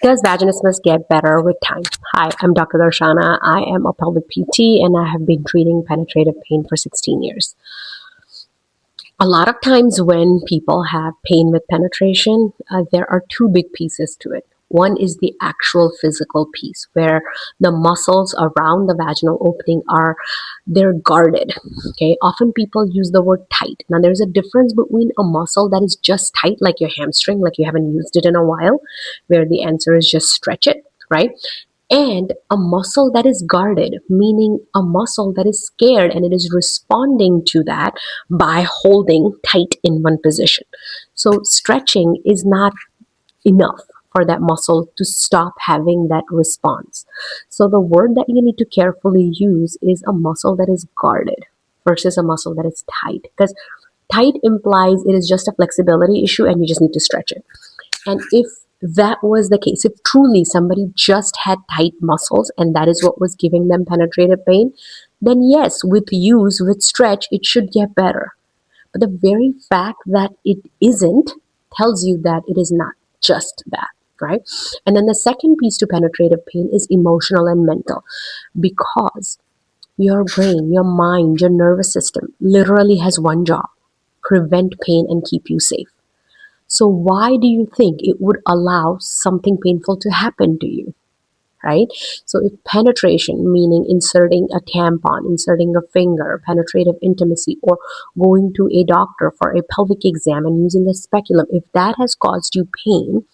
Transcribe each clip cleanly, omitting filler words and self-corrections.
Does vaginismus get better with time? Hi, I'm Dr. Darshana. I am a pelvic PT and I have been treating penetrative pain for 16 years. A lot of times when people have pain with penetration, there are two big pieces to it. One is the actual physical piece where the muscles around the vaginal opening they're guarded. Okay, often people use the word tight. Now there's a difference between a muscle that is just tight, like your hamstring, like you haven't used it in a while, where the answer is just stretch it, right? And a muscle that is guarded, meaning a muscle that is scared and it is responding to that by holding tight in one position. So stretching is not enough for that muscle to stop having that response. So the word that you need to carefully use is a muscle that is guarded versus a muscle that is tight, because tight implies it is just a flexibility issue and you just need to stretch it. And if that was the case, if truly somebody just had tight muscles and that is what was giving them penetrative pain, then yes, with use, with stretch, it should get better. But the very fact that it isn't tells you that it is not just that, right? And then the second piece to penetrative pain is emotional and mental, because your brain, your mind, your nervous system literally has one job: prevent pain and keep you safe. So why do you think it would allow something painful to happen to you, right? So if penetration, meaning inserting a tampon, inserting a finger, penetrative intimacy, or going to a doctor for a pelvic exam and using a speculum, if that has caused you pain,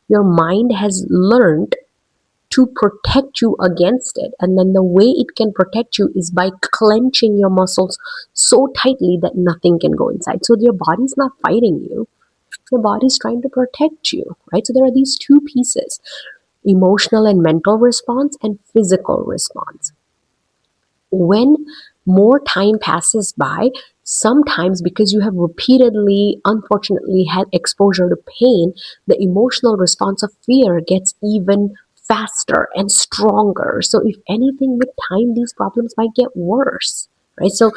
your mind has learned to protect you against it. And then the way it can protect you is by clenching your muscles so tightly that nothing can go inside. So your body's not fighting you. Your body's trying to protect you, right? So there are these two pieces: emotional and mental response and physical response. When more time passes by, sometimes because you have repeatedly, unfortunately, had exposure to pain, the emotional response of fear gets even faster and stronger. So if anything, with time, these problems might get worse, right? So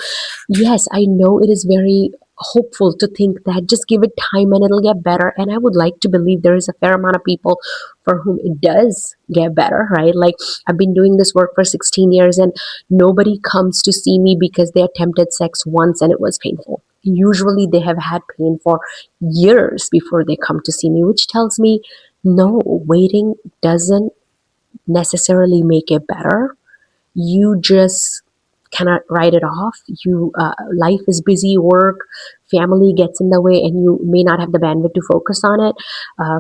yes, I know it is very hopeful to think that just give it time and it'll get better. And I would like to believe there is a fair amount of people for whom it does get better, right? Like, I've been doing this work for 16 years and nobody comes to see me because they attempted sex once and it was painful. Usually they have had pain for years before they come to see me, which tells me no, waiting doesn't necessarily make it better. You just cannot write it off. Life is busy, work, family gets in the way, and you may not have the bandwidth to focus on it.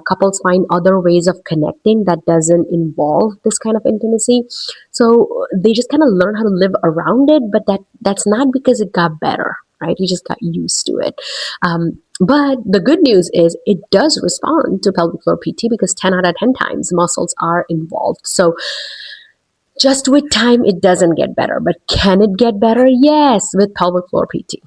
Couples find other ways of connecting that doesn't involve this kind of intimacy. So they just kind of learn how to live around it, but that's not because it got better, right? You just got used to it. But the good news is it does respond to pelvic floor PT, because 10 out of 10 times muscles are involved. So just with time, it doesn't get better. But can it get better? Yes, with pelvic floor PT.